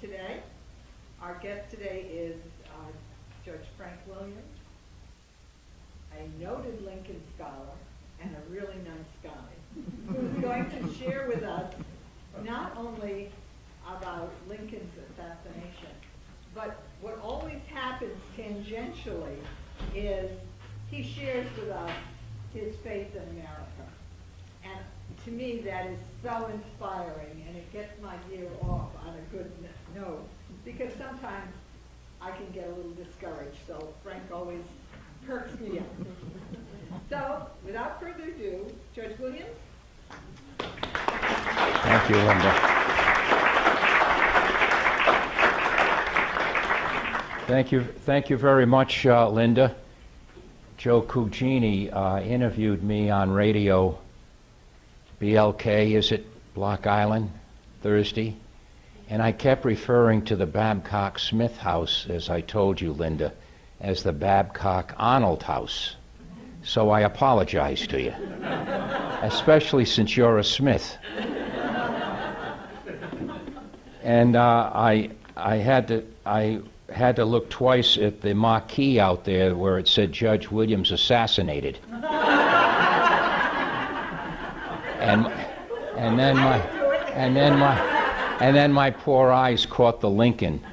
today. Our guest today is Judge Frank Williams, a noted Lincoln scholar and a really nice guy, who is going to share with us not only about Lincoln's assassination, but what always happens tangentially is he shares with us his faith in America. And to me, that is so inspiring, and it gets my year off on a good note, because sometimes I can get a little discouraged, so Frank always perks me up. So, without further ado, Judge Williams. Thank you, Linda. Thank you very much, Linda. Joe Cugini interviewed me on radio, BLK, is it Block Island, Thursday? And I kept referring to the Babcock Smith House, as I told you, Linda, as the Babcock Arnold House. So I apologize to you, especially since you're a Smith. And I had to look twice at the marquee out there where it said Judge Williams assassinated. And then my poor eyes caught the Lincoln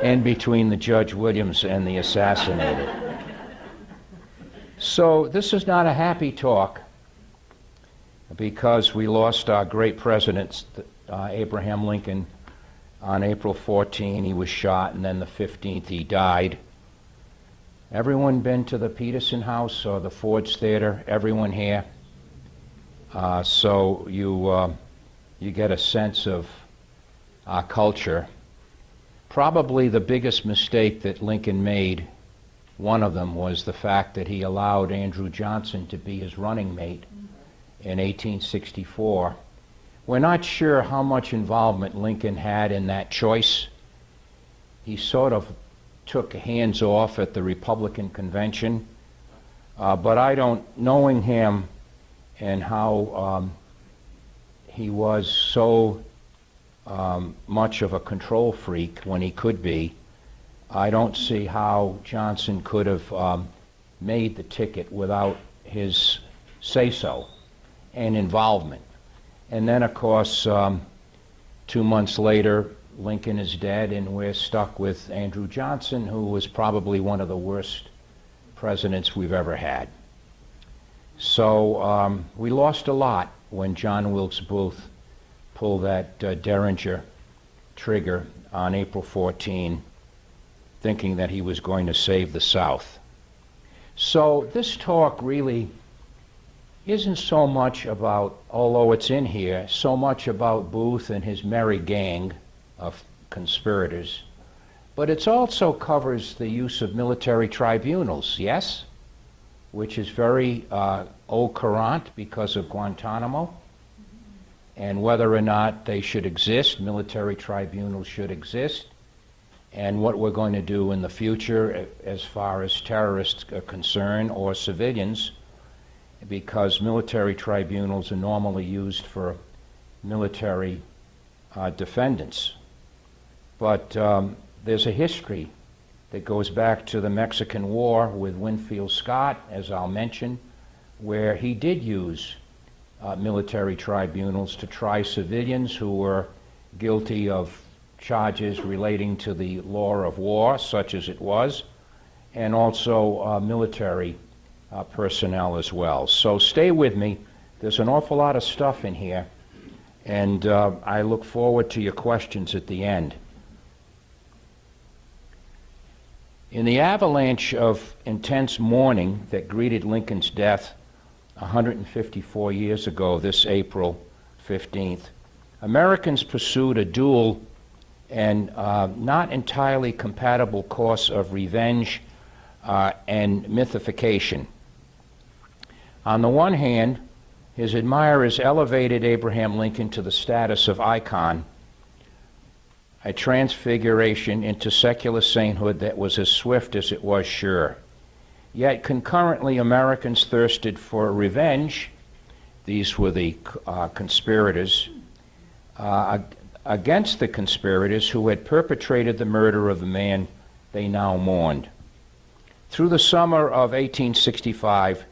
in between the Judge Williams and the assassinated. So this is not a happy talk, because we lost our great president, Abraham Lincoln, on April 14. He was shot, and then the 15th he died. Everyone been to the Peterson House or the Ford's Theater? Everyone here? So you get a sense of our culture. Probably the biggest mistake that Lincoln made, one of them, was the fact that he allowed Andrew Johnson to be his running mate in 1864. We're not sure how much involvement Lincoln had in that choice. He sort of took hands off at the Republican convention, but knowing him and how he was so much of a control freak when he could be, I don't see how Johnson could have made the ticket without his say-so and involvement. And then, of course, 2 months later, Lincoln is dead, and we're stuck with Andrew Johnson, who was probably one of the worst presidents we've ever had. So we lost a lot when John Wilkes Booth pulled that Derringer trigger on April 14, thinking that he was going to save the South. So this talk really isn't so much about, although it's in here, so much about Booth and his merry gang of conspirators, but it also covers the use of military tribunals, yes? Which is very au courant because of Guantanamo, and whether or not they should exist, military tribunals should exist, and what we're going to do in the future as far as terrorists are concerned or civilians, because military tribunals are normally used for military defendants. But there's a history that goes back to the Mexican War with Winfield Scott, as I'll mention, where he did use military tribunals to try civilians who were guilty of charges relating to the law of war, such as it was, and also military personnel as well. So stay with me. There's an awful lot of stuff in here, and I look forward to your questions at the end. In the avalanche of intense mourning that greeted Lincoln's death 154 years ago, this April 15th, Americans pursued a dual and not entirely compatible course of revenge and mythification. On the one hand, his admirers elevated Abraham Lincoln to the status of icon, a transfiguration into secular sainthood that was as swift as it was sure. Yet concurrently, Americans thirsted for revenge. These were the conspirators against the conspirators who had perpetrated the murder of the man they now mourned. Through the summer of 1865,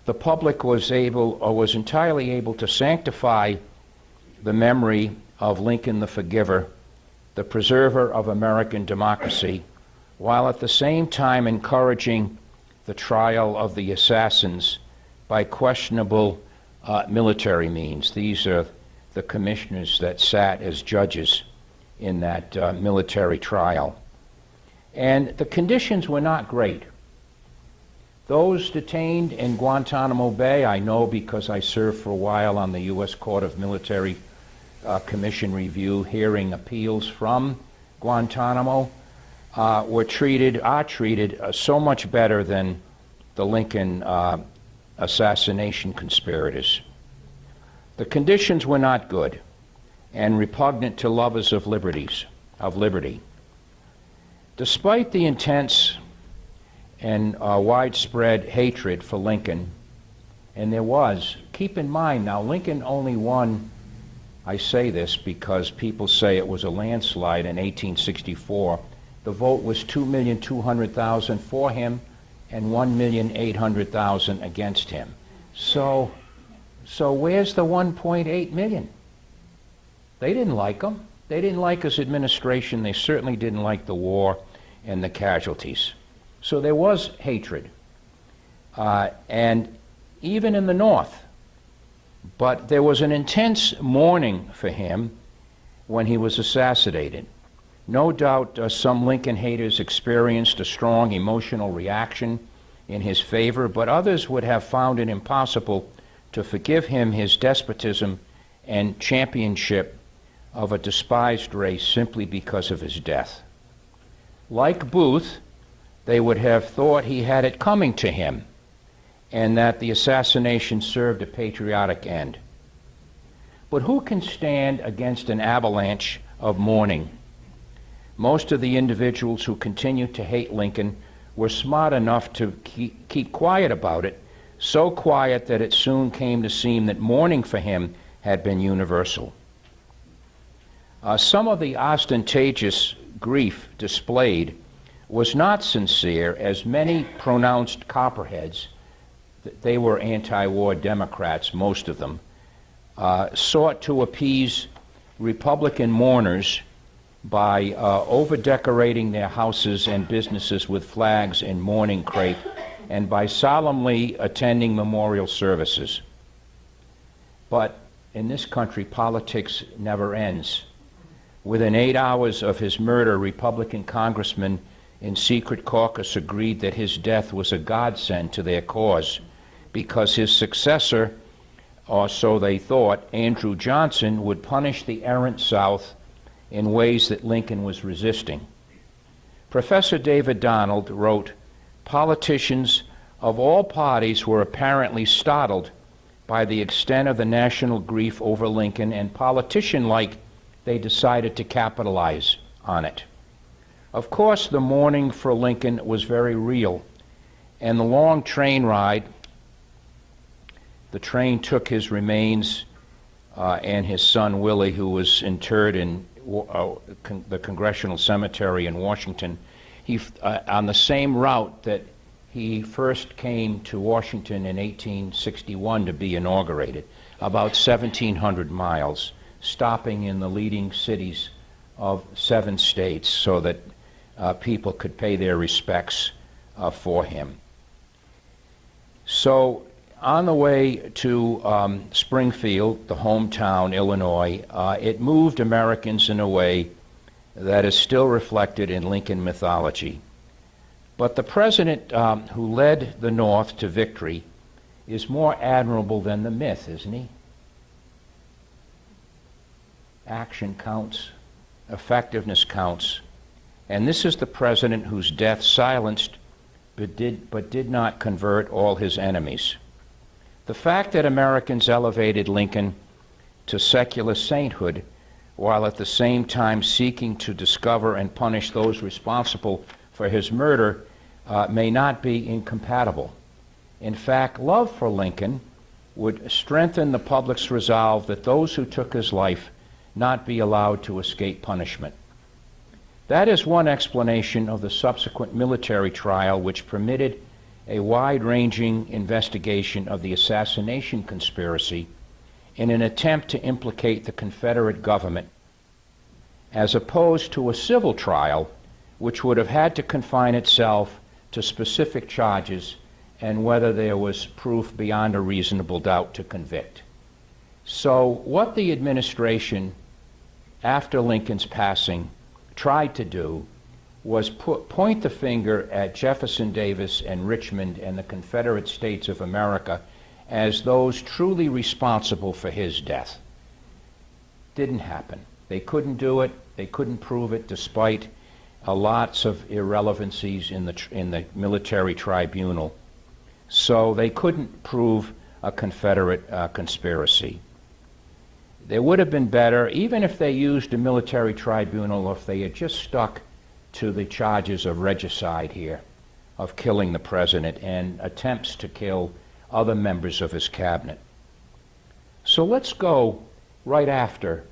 the public was entirely able to sanctify the memory of Lincoln the Forgiver, the preserver of American democracy, while at the same time encouraging the trial of the assassins by questionable military means. These are the commissioners that sat as judges in that military trial. And the conditions were not great. Those detained in Guantanamo Bay, I know because I served for a while on the U.S. Court of Military Commission Review, hearing appeals from Guantanamo, are treated so much better than the Lincoln assassination conspirators. The conditions were not good and repugnant to lovers of liberty. Despite the intense and widespread hatred for Lincoln, and there was, keep in mind now, Lincoln only won, I say this because people say it was a landslide in 1864. The vote was 2,200,000 for him and 1,800,000 against him. So where's the 1.8 million? They didn't like him. They didn't like his administration. They certainly didn't like the war and the casualties. So there was hatred, and even in the North. But there was an intense mourning for him when he was assassinated. No doubt some Lincoln haters experienced a strong emotional reaction in his favor, but others would have found it impossible to forgive him his despotism and championship of a despised race simply because of his death. Like Booth, they would have thought he had it coming to him and that the assassination served a patriotic end. But who can stand against an avalanche of mourning? Most of the individuals who continued to hate Lincoln were smart enough to keep quiet about it, so quiet that it soon came to seem that mourning for him had been universal. Some of the ostentatious grief displayed was not sincere, as many pronounced Copperheads, they were anti-war Democrats, most of them, sought to appease Republican mourners by over-decorating their houses and businesses with flags and mourning crepe, and by solemnly attending memorial services. But in this country, politics never ends. Within 8 hours of his murder, Republican congressmen in secret caucus agreed that his death was a godsend to their cause, because his successor, or so they thought, Andrew Johnson, would punish the errant South in ways that Lincoln was resisting. Professor David Donald wrote, "Politicians of all parties were apparently startled by the extent of the national grief over Lincoln, and politician-like, they decided to capitalize on it." Of course, the mourning for Lincoln was very real, and the long train ride, the train took his remains and his son Willie, who was interred in the Congressional Cemetery in Washington, on the same route that he first came to Washington in 1861 to be inaugurated, about 1,700 miles, stopping in the leading cities of 7 states so that people could pay their respects for him. So on the way to Springfield, the hometown, Illinois, it moved Americans in a way that is still reflected in Lincoln mythology. But the president who led the North to victory is more admirable than the myth, isn't he? Action counts, effectiveness counts, and this is the president whose death silenced but did not convert all his enemies. The fact that Americans elevated Lincoln to secular sainthood while at the same time seeking to discover and punish those responsible for his murder may not be incompatible. In fact, love for Lincoln would strengthen the public's resolve that those who took his life not be allowed to escape punishment. That is one explanation of the subsequent military trial, which permitted a wide-ranging investigation of the assassination conspiracy in an attempt to implicate the Confederate government, as opposed to a civil trial, which would have had to confine itself to specific charges and whether there was proof beyond a reasonable doubt to convict. So what the administration, after Lincoln's passing, tried to do was point the finger at Jefferson Davis and Richmond and the Confederate States of America as those truly responsible for his death. Didn't happen. They couldn't do it. They couldn't prove it, despite lots of irrelevancies in the military tribunal. So they couldn't prove a Confederate conspiracy. It would have been better, even if they used a military tribunal, or if they had just stuck to the charges of regicide here, of killing the president and attempts to kill other members of his cabinet. So let's go right after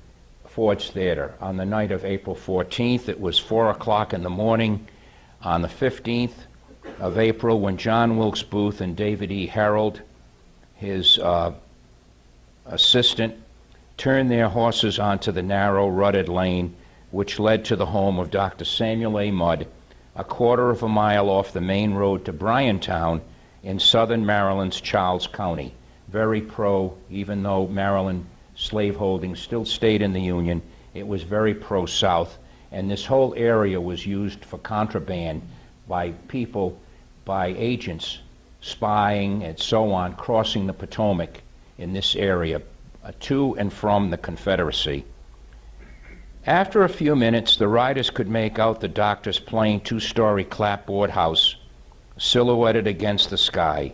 Ford's Theater on the night of April 14th. It was 4 o'clock in the morning on the 15th of April when John Wilkes Booth and David E. Herold, his assistant, turned their horses onto the narrow, rutted lane which led to the home of Dr. Samuel A. Mudd, a quarter of a mile off the main road to Bryantown in southern Maryland's Charles County. Very pro, even though Maryland slaveholding still stayed in the Union, it was very pro-South, and this whole area was used for contraband by people, by agents, spying and so on, crossing the Potomac in this area to and from the Confederacy. After a few minutes, the riders could make out the doctor's plain two-story clapboard house silhouetted against the sky.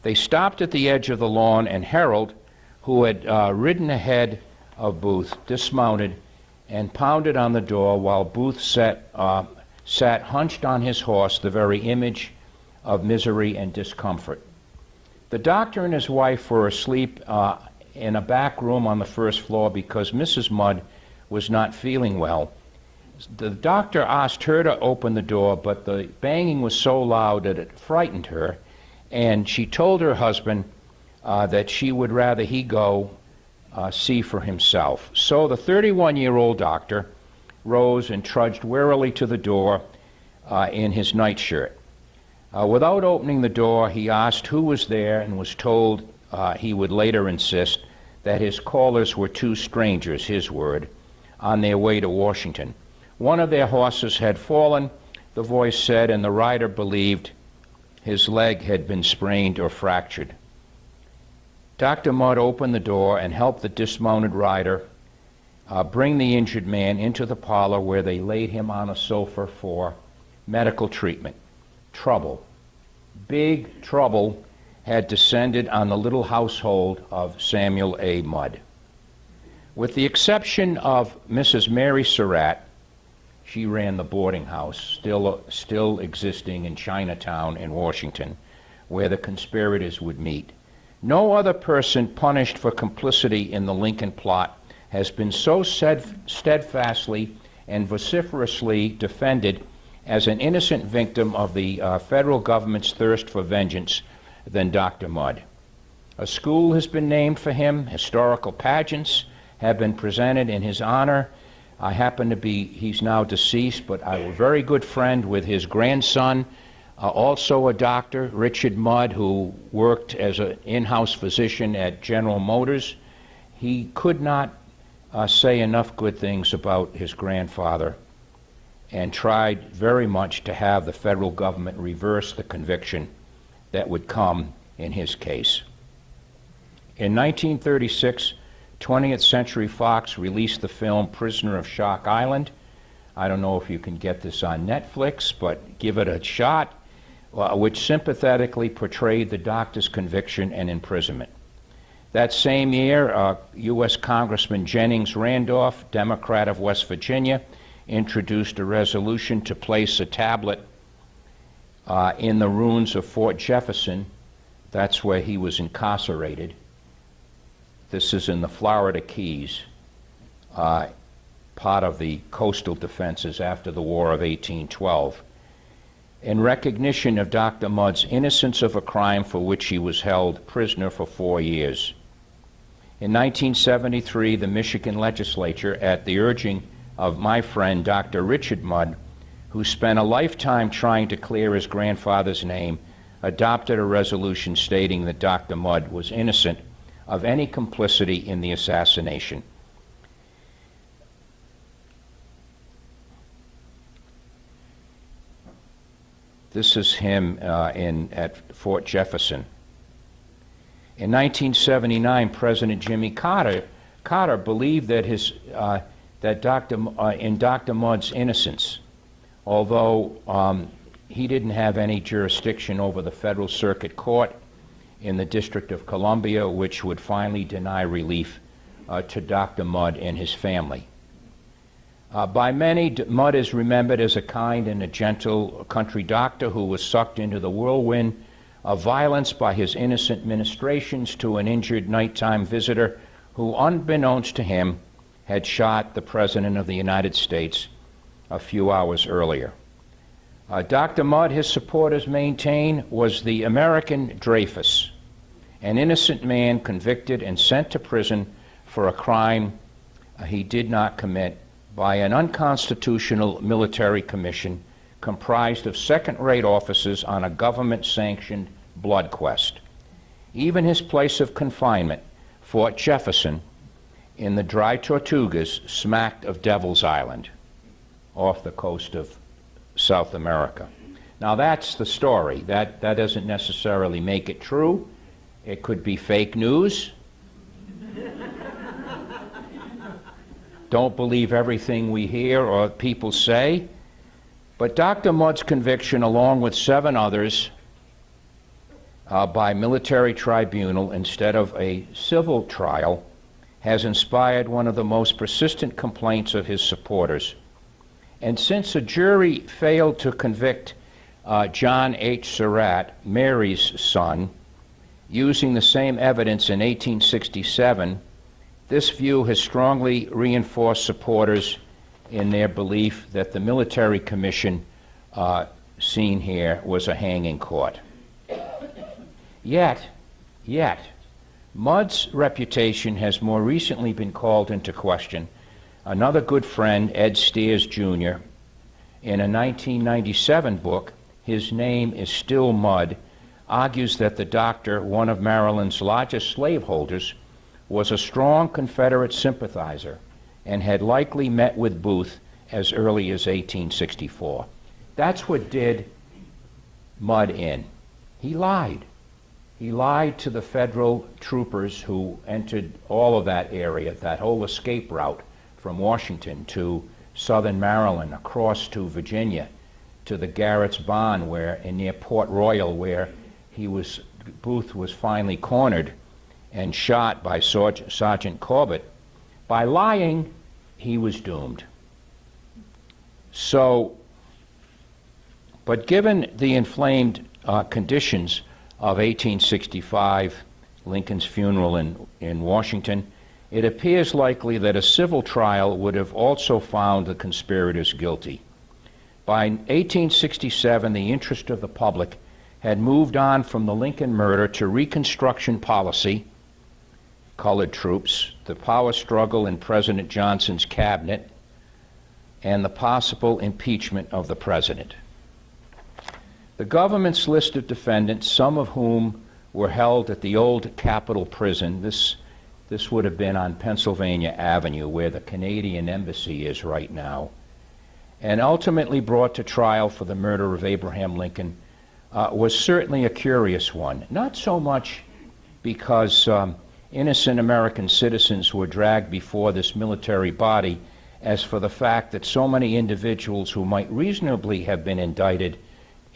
They stopped at the edge of the lawn, and Herold, who had ridden ahead of Booth, dismounted and pounded on the door while Booth sat hunched on his horse, the very image of misery and discomfort. The doctor and his wife were asleep in a back room on the first floor because Mrs. Mudd was not feeling well. The doctor asked her to open the door, but the banging was so loud that it frightened her, and she told her husband that she would rather he go see for himself. So the 31-year-old doctor rose and trudged wearily to the door in his nightshirt. Without opening the door, he asked who was there and was told he would later insist that his callers were two strangers, his word, on their way to Washington. One of their horses had fallen, the voice said, and the rider believed his leg had been sprained or fractured. Dr. Mudd opened the door and helped the dismounted rider bring the injured man into the parlor, where they laid him on a sofa for medical treatment. Trouble, big trouble, had descended on the little household of Samuel A. Mudd. With the exception of Mrs. Mary Surratt, she ran the boarding house, still existing in Chinatown in Washington, where the conspirators would meet. No other person punished for complicity in the Lincoln plot has been so steadfastly and vociferously defended as an innocent victim of the federal government's thirst for vengeance than Dr. Mudd. A school has been named for him. Historical pageants have been presented in his honor. He's now deceased, but I was a very good friend with his grandson, also a doctor, Richard Mudd, who worked as an in-house physician at General Motors. He could not say enough good things about his grandfather, and tried very much to have the federal government reverse the conviction that would come in his case. In 1936, 20th Century Fox released the film Prisoner of Shark Island. I don't know if you can get this on Netflix, but give it a shot, which sympathetically portrayed the doctor's conviction and imprisonment. That same year, U.S. Congressman Jennings Randolph, Democrat of West Virginia, introduced a resolution to place a tablet in the ruins of Fort Jefferson. That's where he was incarcerated. This is in the Florida Keys, part of the coastal defenses after the War of 1812, in recognition of Dr. Mudd's innocence of a crime for which he was held prisoner for 4 years. In 1973, the Michigan legislature, at the urging of my friend Dr. Richard Mudd, who spent a lifetime trying to clear his grandfather's name, adopted a resolution stating that Dr. Mudd was innocent of any complicity in the assassination. This is him at Fort Jefferson. In 1979, President Jimmy Carter believed that in Dr. Mudd's innocence, although he didn't have any jurisdiction over the Federal Circuit Court in the District of Columbia, which would finally deny relief to Dr. Mudd and his family. By many, Mudd is remembered as a kind and a gentle country doctor who was sucked into the whirlwind of violence by his innocent ministrations to an injured nighttime visitor who, unbeknownst to him, had shot the President of the United States a few hours earlier. Dr. Mudd, his supporters maintain, was the American Dreyfus, an innocent man convicted and sent to prison for a crime he did not commit by an unconstitutional military commission comprised of second-rate officers on a government-sanctioned blood quest. Even his place of confinement, Fort Jefferson, in the Dry Tortugas, smacked of Devil's Island, off the coast of South America. Now that's the story. That doesn't necessarily make it true. It could be fake news. Don't believe everything we hear or people say. But Dr. Mudd's conviction, along with 7 others, by military tribunal instead of a civil trial, has inspired one of the most persistent complaints of his supporters. And since a jury failed to convict John H. Surratt, Mary's son, using the same evidence in 1867, this view has strongly reinforced supporters in their belief that the military commission seen here was a hanging court. Yet, Mudd's reputation has more recently been called into question. Another good friend, Ed Steers, Jr., in a 1997 book, His Name is Still Mudd, argues that the doctor, one of Maryland's largest slaveholders, was a strong Confederate sympathizer and had likely met with Booth as early as 1864. That's what did Mudd in. He lied. He lied to the federal troopers who entered all of that area, that whole escape route from Washington to southern Maryland, across to Virginia, to the Garrett's Barn near Port Royal, where Booth was finally cornered and shot by Sergeant Corbett. By lying, he was doomed. But given the inflamed conditions of 1865, Lincoln's funeral in Washington, it appears likely that a civil trial would have also found the conspirators guilty. By 1867, the interest of the public had moved on from the Lincoln murder to Reconstruction policy, colored troops, the power struggle in President Johnson's cabinet, and the possible impeachment of the president. The government's list of defendants, some of whom were held at the old Capitol Prison, this would have been on Pennsylvania Avenue, where the Canadian Embassy is right now, and ultimately brought to trial for the murder of Abraham Lincoln, was certainly a curious one. Not so much because innocent American citizens were dragged before this military body, as for the fact that so many individuals who might reasonably have been indicted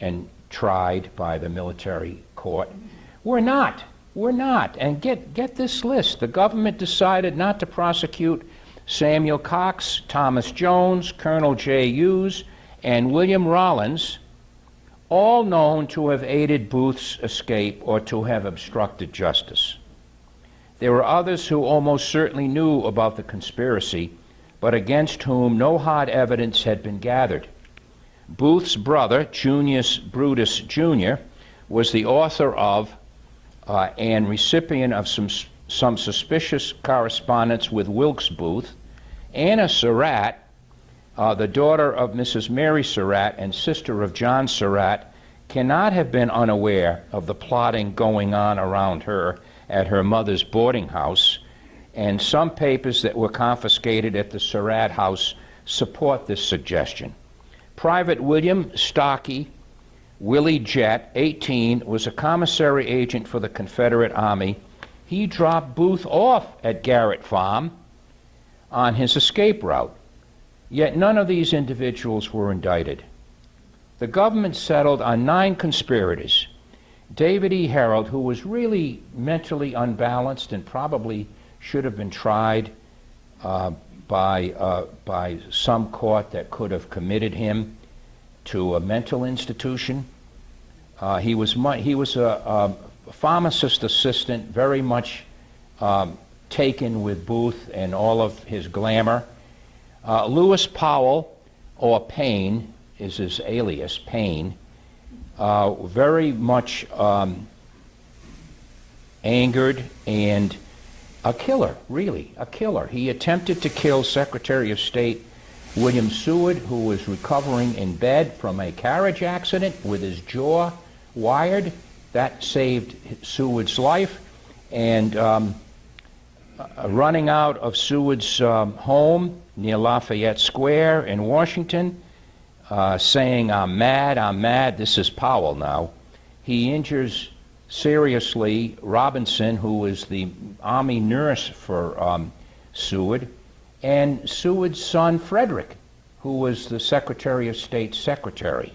and tried by the military court were not. And get this list. The government decided not to prosecute Samuel Cox, Thomas Jones, Colonel J. Hughes, and William Rollins, all known to have aided Booth's escape or to have obstructed justice. There were others who almost certainly knew about the conspiracy, but against whom no hard evidence had been gathered. Booth's brother, Junius Brutus Jr., was the author of and recipient of some suspicious correspondence with Wilkes Booth. Anna Surratt, the daughter of Mrs. Mary Surratt and sister of John Surratt, cannot have been unaware of the plotting going on around her at her mother's boarding house, and some papers that were confiscated at the Surratt house support this suggestion. Private William Stocky, Willie Jett, 18, was a commissary agent for the Confederate Army. He dropped Booth off at Garrett Farm on his escape route. Yet none of these individuals were indicted. The government settled on 9 conspirators. David E. Herold, who was really mentally unbalanced and probably should have been tried by some court that could have committed him to a mental institution. He was a pharmacist assistant, very much taken with Booth and all of his glamour. Lewis Powell, or Payne, is his alias, Payne, very much angered and a killer, really, a killer. He attempted to kill Secretary of State William Seward, who was recovering in bed from a carriage accident with his jaw wired. That saved Seward's life. And running out of Seward's home near Lafayette Square in Washington, saying, I'm mad, this is Powell now. He injures seriously Robinson, who was the Army nurse for Seward, and Seward's son Frederick, who was the Secretary of State's secretary.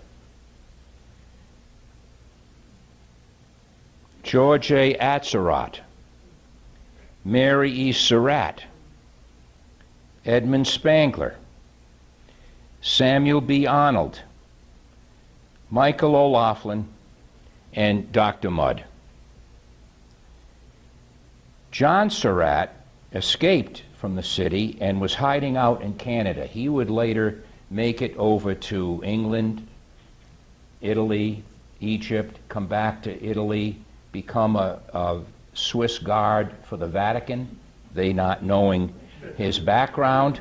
George A. Atzerodt, Mary E. Surratt, Edmund Spangler, Samuel B. Arnold, Michael O'Laughlin, and Dr. Mudd. John Surratt escaped from the city and was hiding out in Canada. He would later make it over to England, Italy, Egypt, come back to Italy, become a Swiss guard for the Vatican, they not knowing his background.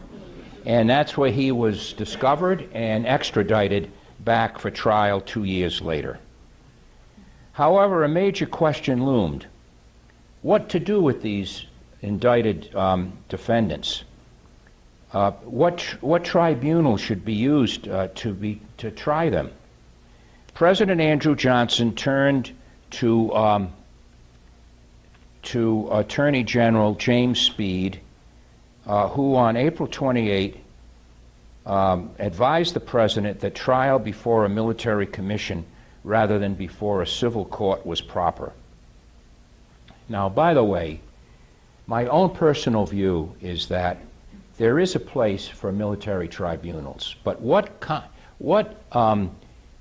And that's where he was discovered and extradited back for trial 2 years later. However, a major question loomed. What to do with these indicted defendants? What tribunal should be used to try them? President Andrew Johnson turned to Attorney General James Speed, who on April 28 advised the president that trial before a military commission rather than before a civil court was proper. Now, by the way, my own personal view is that there is a place for military tribunals, but what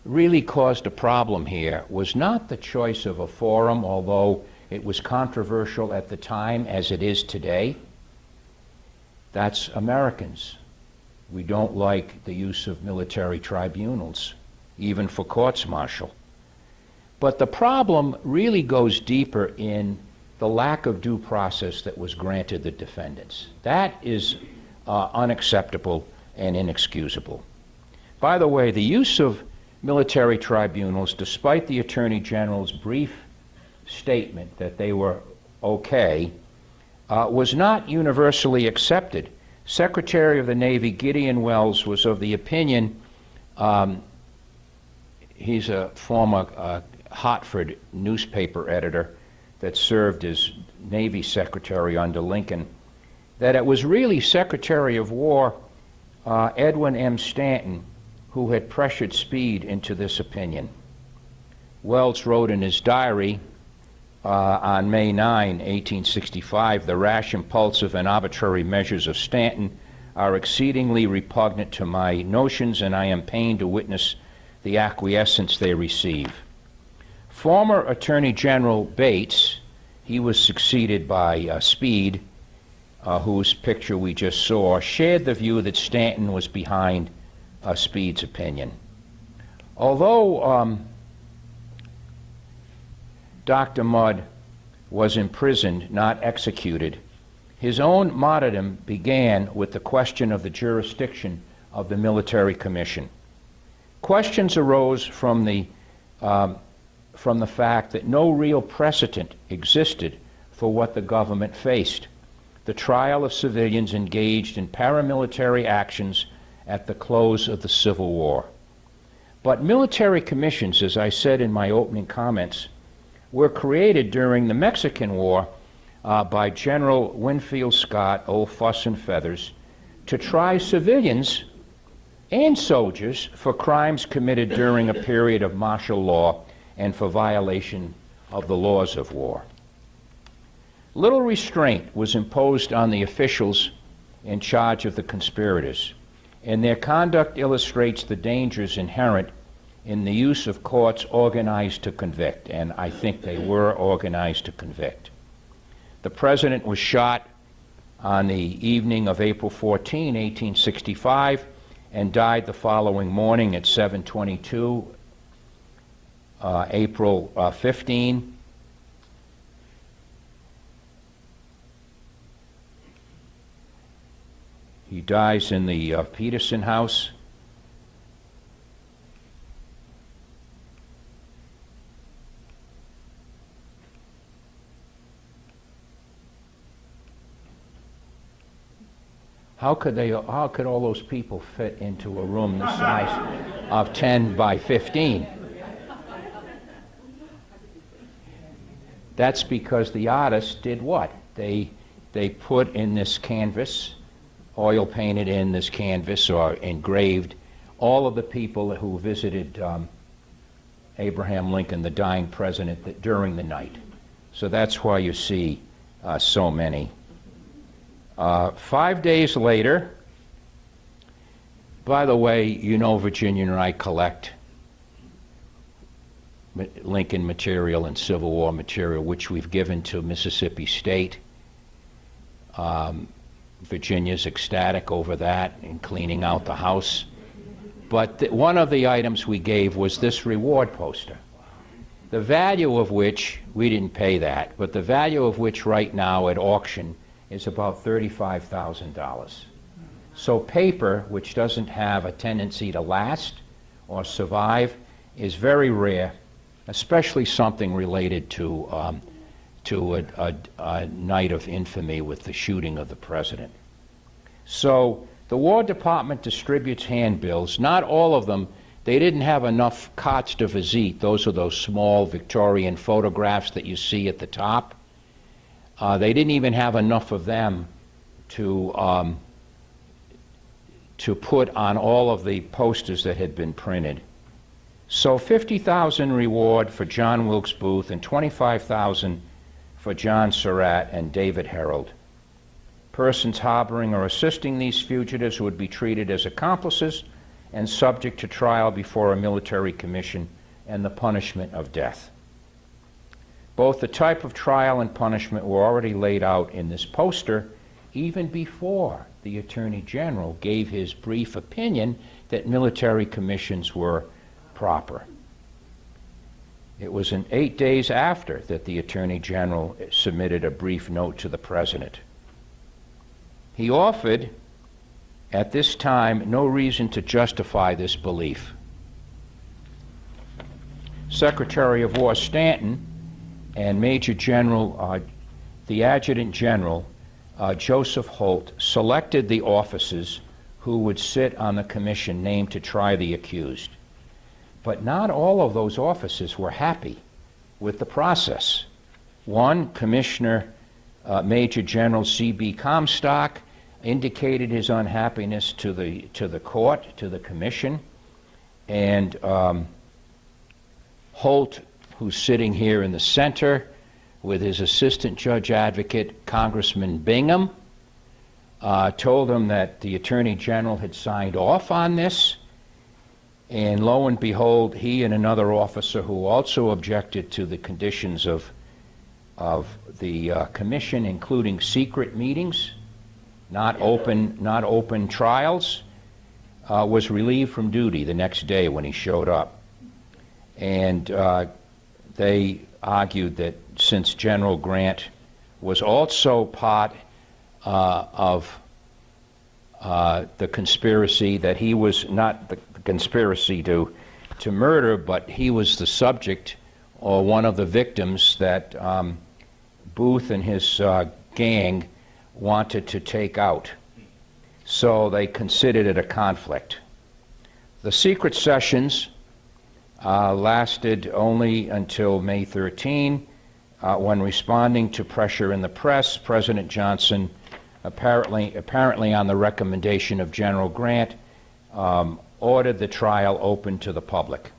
really caused a problem here was not the choice of a forum, although it was controversial at the time as it is today. That's Americans. We don't like the use of military tribunals, even for courts-martial. But the problem really goes deeper in the lack of due process that was granted the defendants. That is unacceptable and inexcusable. By the way, the use of military tribunals, despite the Attorney General's brief statement that they were okay, was not universally accepted. Secretary of the Navy Gideon Welles was of the opinion, he's a former Hartford newspaper editor that served as Navy Secretary under Lincoln, that it was really Secretary of War Edwin M. Stanton who had pressured Speed into this opinion. Welles wrote in his diary on May 9, 1865, the rash, impulsive, and arbitrary measures of Stanton are exceedingly repugnant to my notions, and I am pained to witness the acquiescence they receive. Former Attorney General Bates, he was succeeded by Speed, whose picture we just saw, shared the view that Stanton was behind Speed's opinion. Although Dr. Mudd was imprisoned, not executed, his own martyrdom began with the question of the jurisdiction of the military commission. Questions arose from the fact that no real precedent existed for what the government faced: the trial of civilians engaged in paramilitary actions at the close of the Civil War. But military commissions, as I said in my opening comments, were created during the Mexican War by General Winfield Scott, old Fuss and Feathers, to try civilians and soldiers for crimes committed during a period of martial law and for violation of the laws of war. Little restraint was imposed on the officials in charge of the conspirators, and their conduct illustrates the dangers inherent in the use of courts organized to convict, and I think they were organized to convict. The president was shot on the evening of April 14, 1865, and died the following morning at 7:22, April 15. He dies in the Peterson house. How could all those people fit into a room the size of 10 by 15? That's because the artists did what? They put in this canvas, oil painted in this canvas or engraved, all of the people who visited Abraham Lincoln, the dying president, during the night. So that's why you see so many. 5 days later, by the way, you know Virginia and I collect Lincoln material and Civil War material, which we've given to Mississippi State. Virginia's ecstatic over that and cleaning out the house. But one of the items we gave was this reward poster, the value of which, we didn't pay that, but the value of which right now at auction is about $35,000. So paper, which doesn't have a tendency to last or survive, is very rare, especially something related to a night of infamy with the shooting of the president. So the War Department distributes handbills. Not all of them. They didn't have enough cartes de visite. Those are those small Victorian photographs that you see at the top. They didn't even have enough of them to put on all of the posters that had been printed. So $50,000 reward for John Wilkes Booth and $25,000 for John Surratt and David Herold. Persons harboring or assisting these fugitives would be treated as accomplices and subject to trial before a military commission and the punishment of death. Both the type of trial and punishment were already laid out in this poster even before the Attorney General gave his brief opinion that military commissions were proper. It was 8 days after that the Attorney General submitted a brief note to the President. He offered, at this time, no reason to justify this belief. Secretary of War Stanton and Major General, the Adjutant General, Joseph Holt, selected the officers who would sit on the commission named to try the accused. But not all of those officers were happy with the process. One, Commissioner Major General C.B. Comstock, indicated his unhappiness to the court, to the commission, and Holt, who's sitting here in the center with his assistant judge advocate, Congressman Bingham, told him that the Attorney General had signed off on this, and lo and behold, he and another officer who also objected to the conditions of the commission, including secret meetings not open trials, was relieved from duty the next day when he showed up. And they argued that since General Grant was also part of the conspiracy, that he was not the conspiracy to murder, but he was the subject or one of the victims that Booth and his gang wanted to take out. So they considered it a conflict. The secret sessions lasted only until May 13, when, responding to pressure in the press, President Johnson, apparently on the recommendation of General Grant, ordered the trial open to the public.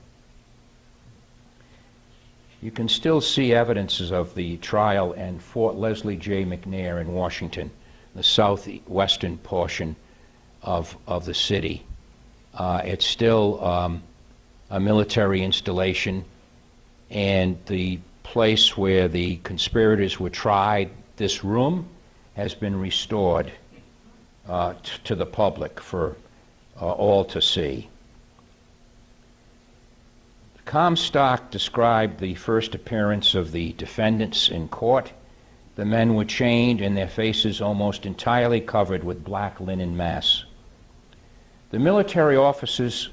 You can still see evidences of the trial in Fort Leslie J. McNair in Washington, the southwestern portion of the city. It's still a military installation, and the place where the conspirators were tried, this room, has been restored to the public for all to see. Comstock described the first appearance of the defendants in court. The men were chained and their faces almost entirely covered with black linen masks. The military officers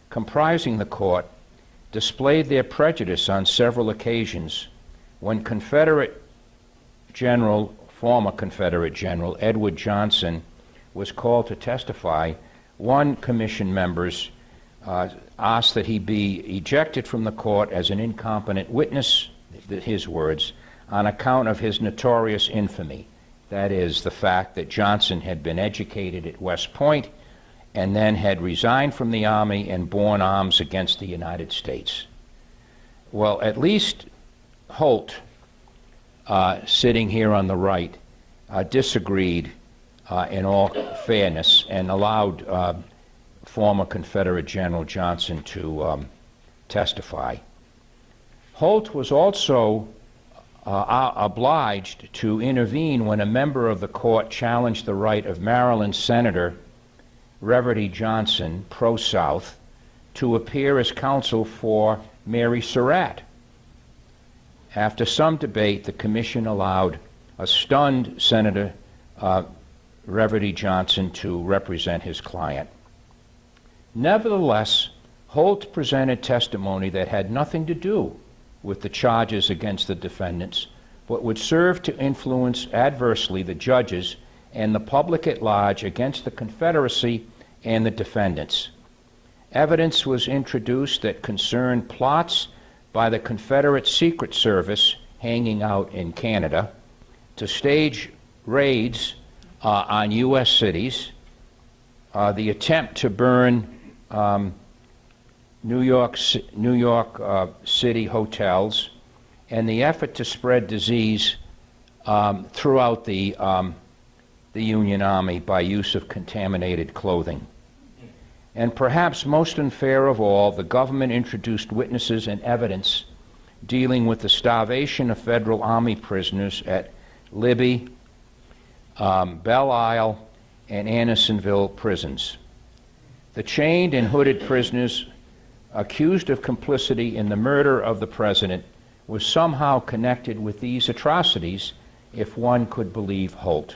comprising the court displayed their prejudice on several occasions when former Confederate General Edward Johnson was called to testify. One commission members asked that he be ejected from the court as an incompetent witness, his words, on account of his notorious infamy. That is, the fact that Johnson had been educated at West Point and then had resigned from the Army and borne arms against the United States. Well, at least Holt, sitting here on the right, disagreed in all fairness and allowed former Confederate General Johnson to testify. Holt was also obliged to intervene when a member of the court challenged the right of Maryland Senator Reverdy Johnson, pro-South, to appear as counsel for Mary Surratt. After some debate, the commission allowed a stunned Senator Reverdy Johnson to represent his client. Nevertheless, Holt presented testimony that had nothing to do with the charges against the defendants, but would serve to influence adversely the judges and the public at large against the Confederacy and the defendants. Evidence was introduced that concerned plots by the Confederate Secret Service hanging out in Canada to stage raids on U.S. cities, the attempt to burn New York City hotels, and the effort to spread disease throughout the Union Army by use of contaminated clothing. And perhaps most unfair of all, the government introduced witnesses and evidence dealing with the starvation of federal Army prisoners at Libby, Belle Isle, and Andersonville prisons. The chained and hooded prisoners accused of complicity in the murder of the president was somehow connected with these atrocities, if one could believe Holt.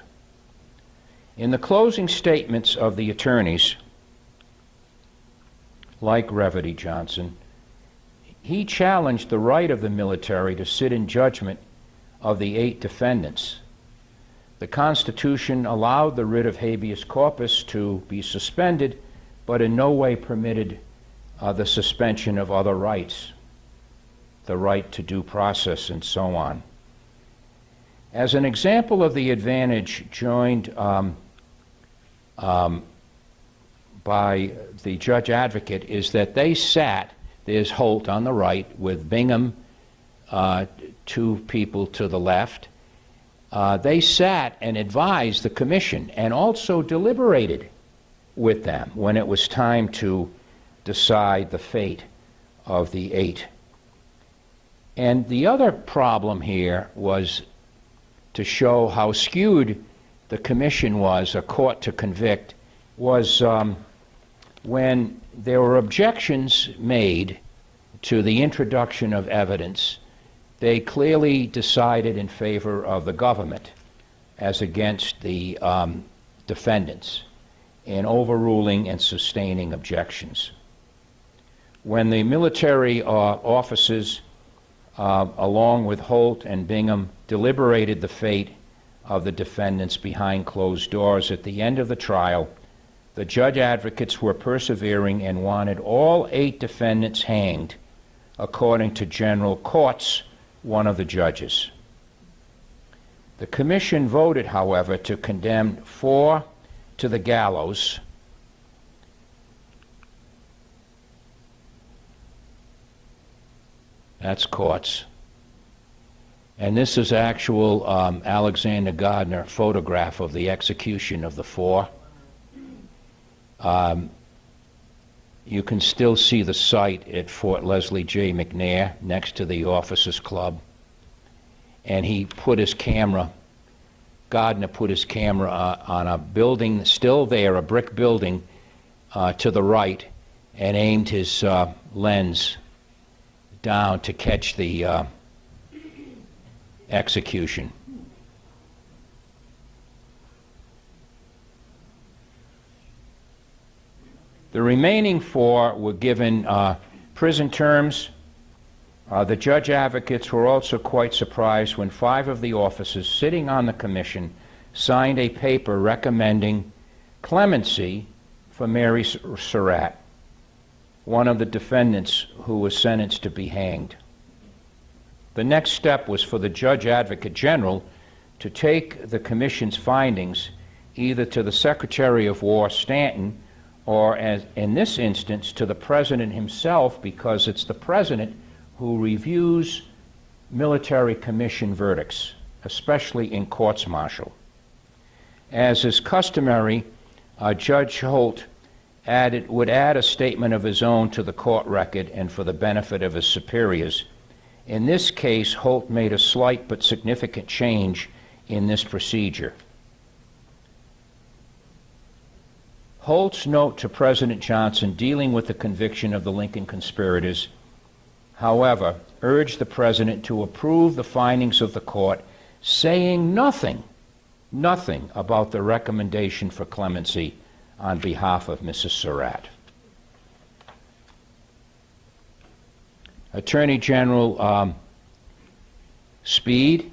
In the closing statements of the attorneys, like Reverdy Johnson, he challenged the right of the military to sit in judgment of the 8 defendants. The Constitution allowed the writ of habeas corpus to be suspended, but in no way permitted the suspension of other rights, the right to due process and so on. As an example of the advantage joined by the judge advocate is that they sat, there's Holt on the right with Bingham, 2 people to the left. They sat and advised the commission and also deliberated with them when it was time to decide the fate of the 8. And the other problem here was to show how skewed the commission was, a court to convict, was when there were objections made to the introduction of evidence, they clearly decided in favor of the government as against the defendants in overruling and sustaining objections. When the military officers, along with Holt and Bingham, deliberated the fate of the defendants behind closed doors at the end of the trial, the judge advocates were persevering and wanted all 8 defendants hanged, according to General Courts, one of the judges. The commission voted, however, to condemn 4 to the gallows, that's Courts. And this is actual Alexander Gardner photograph of the execution of the 4. You can still see the site at Fort Leslie J. McNair next to the Officers Club. And he put his camera, Gardner put his camera on a building still there, a brick building to the right, and aimed his lens down to catch the execution. The remaining 4 were given prison terms. The judge advocates were also quite surprised when 5 of the officers sitting on the commission signed a paper recommending clemency for Mary Surratt, one of the defendants who was sentenced to be hanged. The next step was for the Judge Advocate General to take the commission's findings either to the Secretary of War, Stanton, or, as in this instance, to the President himself, because it's the President who reviews military commission verdicts, especially in courts-martial. As is customary, Judge Holt would add a statement of his own to the court record and for the benefit of his superiors. In this case, Holt made a slight but significant change in this procedure. Holt's note to President Johnson dealing with the conviction of the Lincoln conspirators, however, urged the President to approve the findings of the court, saying nothing about the recommendation for clemency on behalf of Mrs. Surratt. Attorney General Speed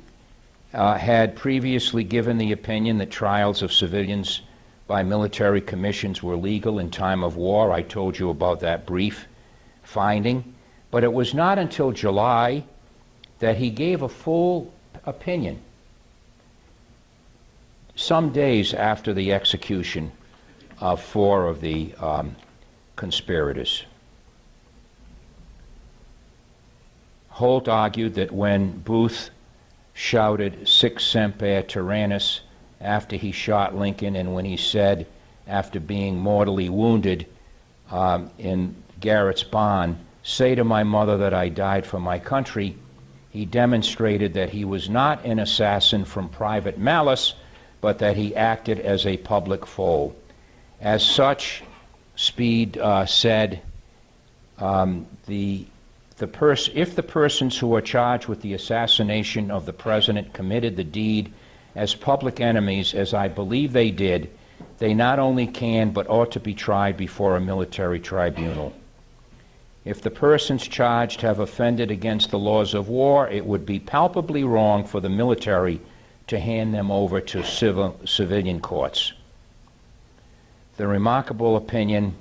had previously given the opinion that trials of civilians by military commissions were legal in time of war. I told you about that brief finding. But it was not until July that he gave a full opinion, some days after the execution of 4 of the conspirators. Holt argued that when Booth shouted "Sic semper tyrannis" after he shot Lincoln, and when he said, after being mortally wounded in Garrett's Bond, "Say to my mother that I died for my country," he demonstrated that he was not an assassin from private malice, but that he acted as a public foe. As such, Speed said, if the persons who are charged with the assassination of the President committed the deed as public enemies, as I believe they did, they not only can but ought to be tried before a military tribunal. If the persons charged have offended against the laws of war, it would be palpably wrong for the military to hand them over to civilian courts. The remarkable opinion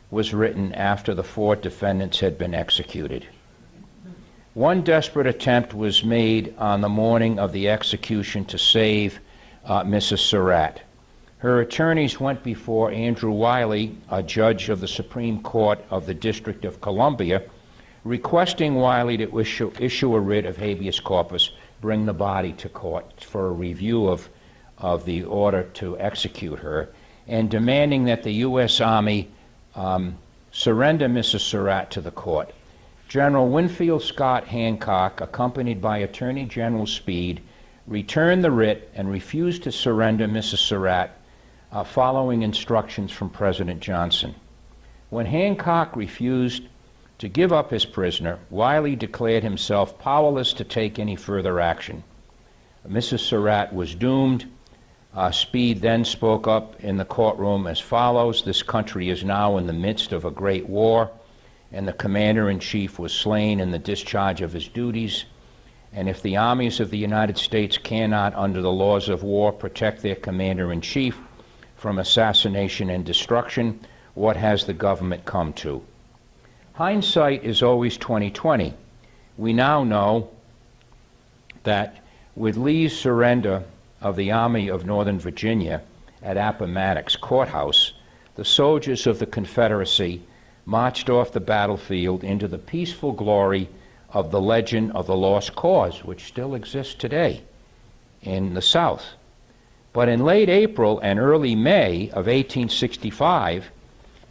was written after the 4 defendants had been executed. One desperate attempt was made on the morning of the execution to save Mrs. Surratt. Her attorneys went before Andrew Wiley, a judge of the Supreme Court of the District of Columbia, requesting Wiley to issue a writ of habeas corpus, bring the body to court for a review of the order to execute her, and demanding that the U.S. Army surrender Mrs. Surratt to the court. General Winfield Scott Hancock, accompanied by Attorney General Speed, returned the writ and refused to surrender Mrs. Surratt, following instructions from President Johnson. When Hancock refused to give up his prisoner, Wiley declared himself powerless to take any further action. Mrs. Surratt was doomed. Speed then spoke up in the courtroom as follows: "This country is now in the midst of a great war, and the commander-in-chief was slain in the discharge of his duties. And if the armies of the United States cannot, under the laws of war, protect their commander-in-chief from assassination and destruction, what has the government come to?" Hindsight is always 20/20. We now know that with Lee's surrender of the Army of Northern Virginia at Appomattox Courthouse, the soldiers of the Confederacy marched off the battlefield into the peaceful glory of the legend of the Lost Cause, which still exists today in the South. But in late April and early May of 1865,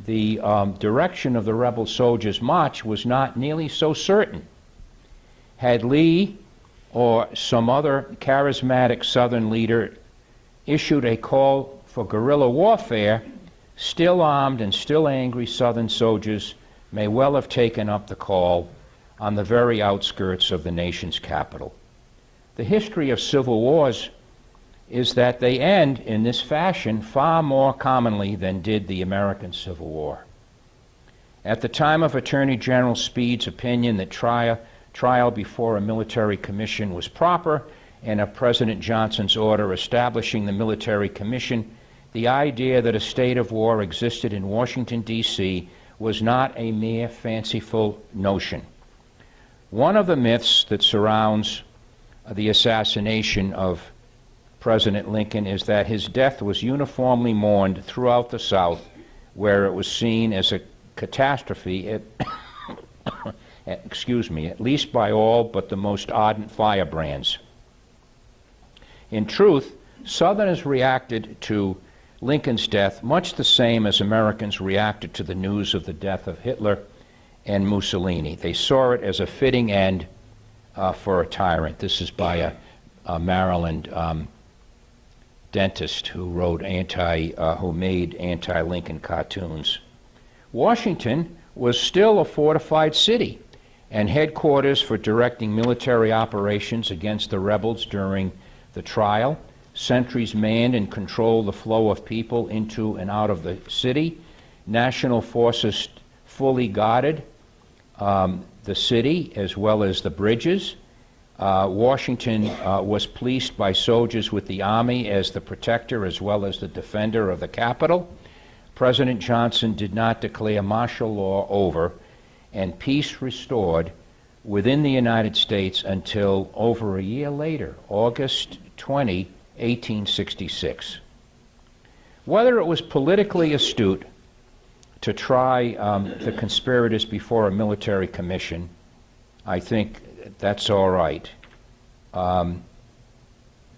the direction of the rebel soldiers' march was not nearly so certain. Had Lee or some other charismatic Southern leader issued a call for guerrilla warfare, still armed and still angry Southern soldiers may well have taken up the call on the very outskirts of the nation's capital. The history of civil wars is that they end in this fashion far more commonly than did the American Civil War. At the time of Attorney General Speed's opinion that trial before a military commission was proper, and of President Johnson's order establishing the military commission, the idea that a state of war existed in Washington, D.C. was not a mere fanciful notion. One of the myths that surrounds the assassination of President Lincoln is that his death was uniformly mourned throughout the South, where it was seen as a catastrophe, at least by all but the most ardent firebrands. In truth, Southerners reacted to Lincoln's death much the same as Americans reacted to the news of the death of Hitler and Mussolini. They saw it as a fitting end for a tyrant. This is by a Maryland dentist who made anti-Lincoln cartoons. Washington was still a fortified city and headquarters for directing military operations against the rebels during the trial. Sentries manned and controlled the flow of people into and out of the city. National forces fully guarded the city as well as the bridges. Washington was policed by soldiers with the Army as the protector as well as the defender of the Capitol. President Johnson did not declare martial law over and peace restored within the United States until over a year later, August 20, 1866. Whether it was politically astute to try the conspirators before a military commission, I think that's all right.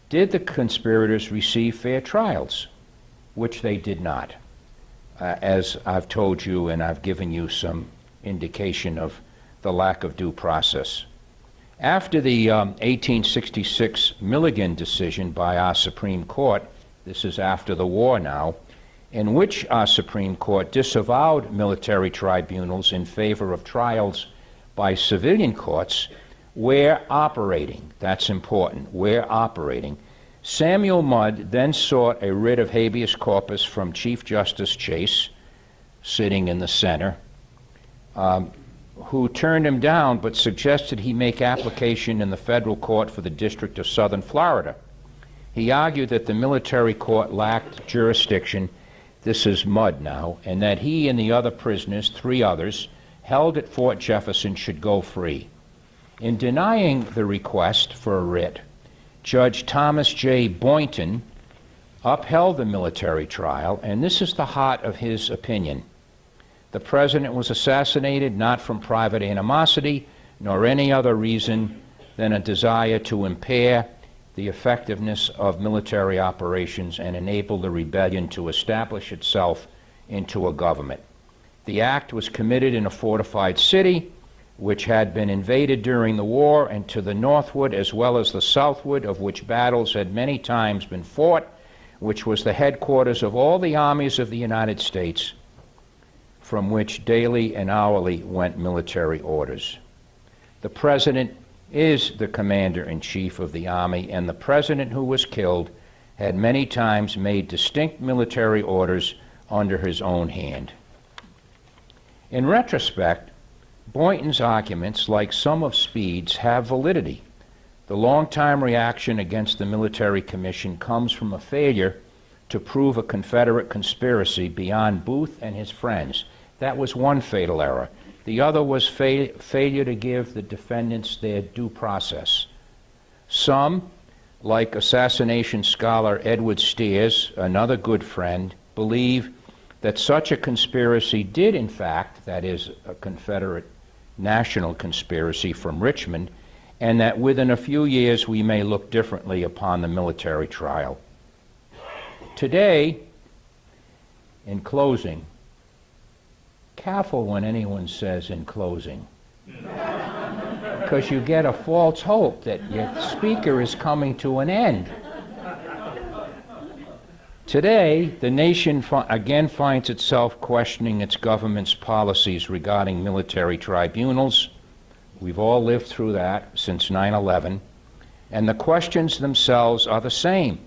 Did the conspirators receive fair trials? Which they did not. As I've told you, and I've given you some indication of the lack of due process. After the 1866 Milligan decision by our Supreme Court, this is after the war now, in which our Supreme Court disavowed military tribunals in favor of trials by civilian courts, where operating, that's important, where operating, Samuel Mudd then sought a writ of habeas corpus from Chief Justice Chase, sitting in the center, who turned him down but suggested he make application in the federal court for the District of Southern Florida. He argued that the military court lacked jurisdiction, this is Mudd now, and that he and the other prisoners, 3 others, held at Fort Jefferson should go free. In denying the request for a writ, Judge Thomas J. Boynton upheld the military trial, and this is the heart of his opinion. The president was assassinated not from private animosity nor any other reason than a desire to impair the effectiveness of military operations and enable the rebellion to establish itself into a government. The act was committed in a fortified city which had been invaded during the war, and to the northward as well as the southward, of which battles had many times been fought, which was the headquarters of all the armies of the United States, from which daily and hourly went military orders. The President is the commander-in-chief of the Army, and the President who was killed had many times made distinct military orders under his own hand. In retrospect, Boynton's arguments, like some of Speed's, have validity. The long-time reaction against the military commission comes from a failure to prove a Confederate conspiracy beyond Booth and his friends. That was one fatal error. The other was failure to give the defendants their due process. Some, like assassination scholar Edward Steers, another good friend, believe that such a conspiracy did in fact, that is, a Confederate national conspiracy from Richmond, and that within a few years we may look differently upon the military trial. Today, in closing, careful when anyone says in closing, because you get a false hope that your speaker is coming to an end. Today, the nation again finds itself questioning its government's policies regarding military tribunals. We've all lived through that since 9/11, and the questions themselves are the same.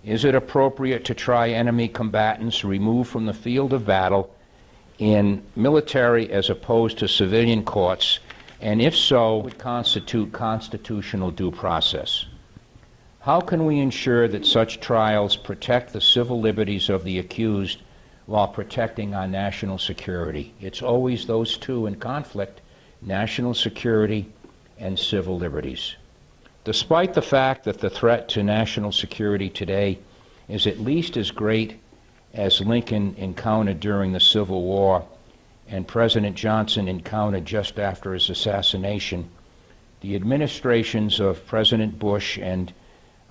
Is it appropriate to try enemy combatants removed from the field of battle in military as opposed to civilian courts, and if so, would constitute constitutional due process? How can we ensure that such trials protect the civil liberties of the accused while protecting our national security? It's always those two in conflict, national security and civil liberties. Despite the fact that the threat to national security today is at least as great as Lincoln encountered during the Civil War and President Johnson encountered just after his assassination, the administrations of President Bush and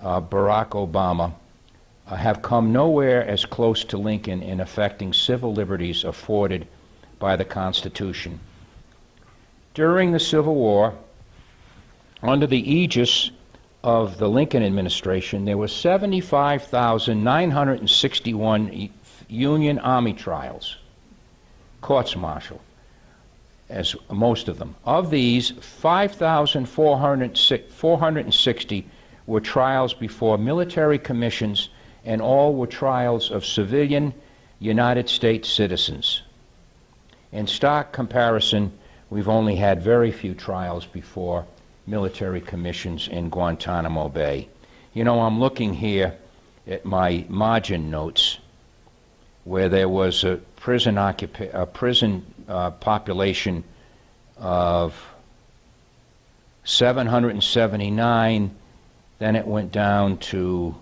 Barack Obama have come nowhere as close to Lincoln in affecting civil liberties afforded by the Constitution. During the Civil War, under the aegis of the Lincoln administration, there were 75,961 Union Army trials, courts-martial, as most of them. Of these, 5,460 were trials before military commissions, and all were trials of civilian United States citizens. In stark comparison, we've only had very few trials before military commissions in Guantanamo Bay. You know, I'm looking here at my margin notes where there was a prison population of 779, then it went down to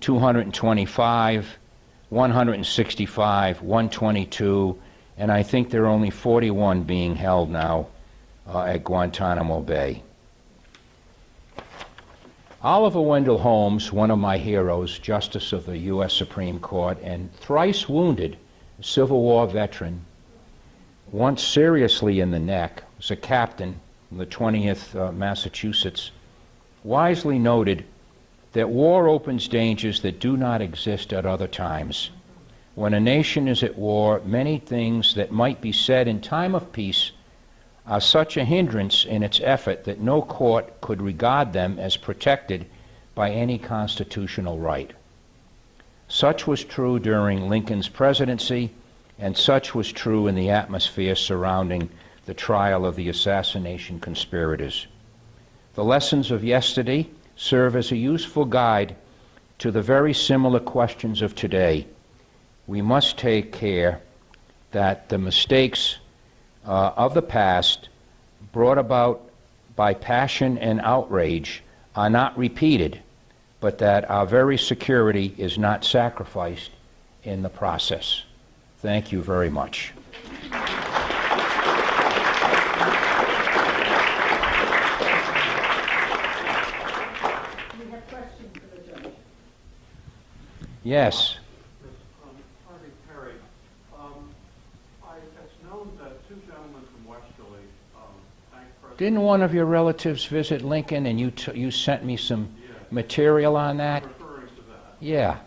225, 165, 122, and I think there are only 41 being held now at Guantanamo Bay. Oliver Wendell Holmes, one of my heroes, Justice of the U.S. Supreme Court, and thrice wounded Civil War veteran, once seriously in the neck, was a captain in the 20th Massachusetts, wisely noted that war opens dangers that do not exist at other times. When a nation is at war, many things that might be said in time of peace are such a hindrance in its effort that no court could regard them as protected by any constitutional right. Such was true during Lincoln's presidency, and such was true in the atmosphere surrounding the trial of the assassination conspirators. The lessons of yesterday serve as a useful guide to the very similar questions of today. We must take care that the mistakes of the past brought about by passion and outrage are not repeated, but that our very security is not sacrificed in the process. Thank you very much. Yes. Didn't one of your relatives visit Lincoln, and you sent me some material on that? I'm referring to that. Yeah.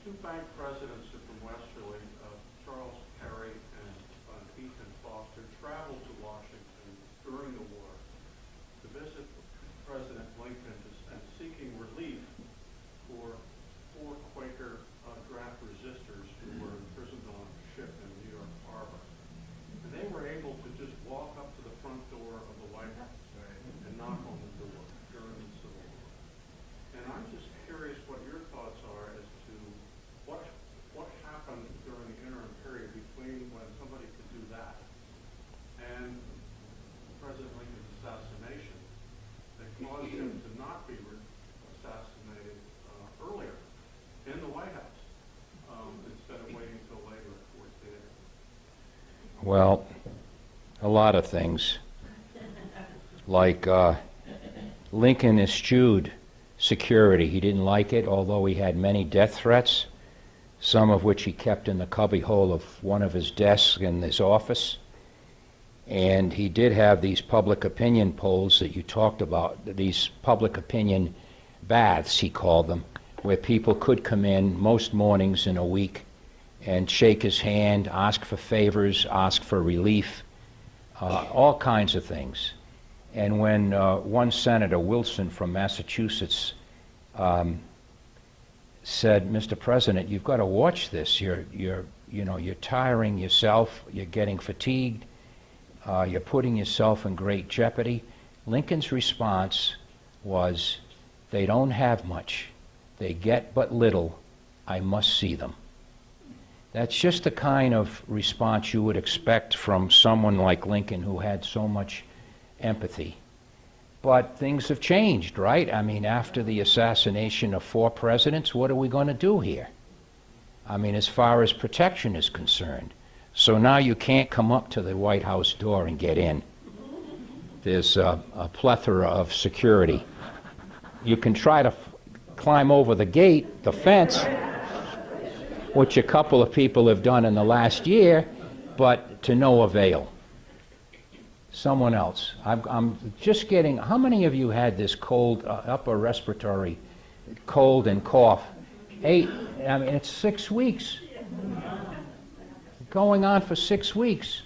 Two bank presidents from Westerly, Charles Perry and Ethan Foster, traveled to Washington during the war to visit President Lincoln and seeking relief for 4 Quaker draft resistors who were imprisoned on a ship in New York Harbor. And they were able to just walk up to the front door of the White House and knock on the door during the Civil War. And I'm just curious what your thoughts are as to what happened during the interim period between when somebody could do that and President Lincoln's assassination that caused him to not be assassinated earlier in the White House instead of waiting until later at Fort Theater. Well, a lot of things. Like Lincoln eschewed security. He didn't like it, although he had many death threats, some of which he kept in the cubbyhole of one of his desks in his office. And he did have these public opinion polls that you talked about, these public opinion baths, he called them, where people could come in most mornings in a week and shake his hand, ask for favors, ask for relief, all kinds of things. And when one Senator, Wilson from Massachusetts, said, "Mr. President, you've got to watch this. You're tiring yourself. You're getting fatigued. You're putting yourself in great jeopardy." Lincoln's response was, "They don't have much. They get but little. I must see them." That's just the kind of response you would expect from someone like Lincoln, who had so much empathy. But things have changed, right? I mean, after the assassination of 4 presidents, what are we going to do here? I mean, as far as protection is concerned. So now you can't come up to the White House door and get in. There's a plethora of security. You can try to climb over the gate, the fence, which a couple of people have done in the last year, but to no avail. Someone else. I'm just getting, how many of you had this cold, upper respiratory cold and cough? 8, I mean, it's 6 weeks. Going on for 6 weeks.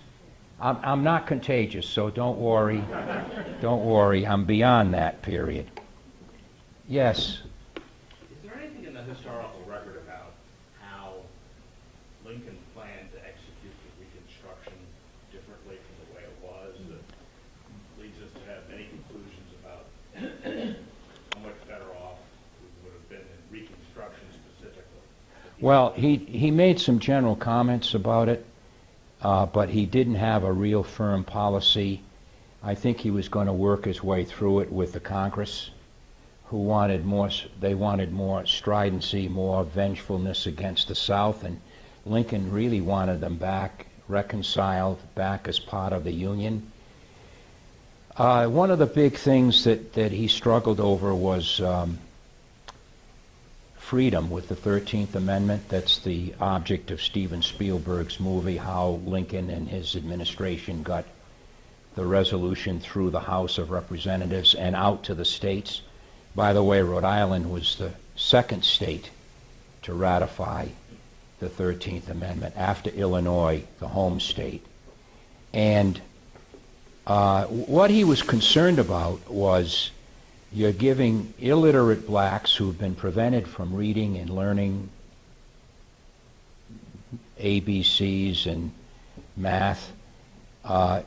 I'm not contagious, so don't worry. Don't worry, I'm beyond that period. Yes? Is there anything in the historical record about how Lincoln planned to execute the Reconstruction differently from the way it was that leads us to have many conclusions about how much better off we would have been in Reconstruction specifically? Well, he made some general comments about it, but he didn't have a real firm policy. I think he was going to work his way through it with the Congress, who wanted more, they wanted more stridency, more vengefulness against the South, and Lincoln really wanted them back, reconciled, back as part of the Union. One of the big things that he struggled over was freedom with the 13th Amendment. That's the object of Steven Spielberg's movie, how Lincoln and his administration got the resolution through the House of Representatives and out to the states. By the way, Rhode Island was the second state to ratify the 13th Amendment after Illinois, the home state. And what he was concerned about was you're giving illiterate blacks who've been prevented from reading and learning ABCs and math,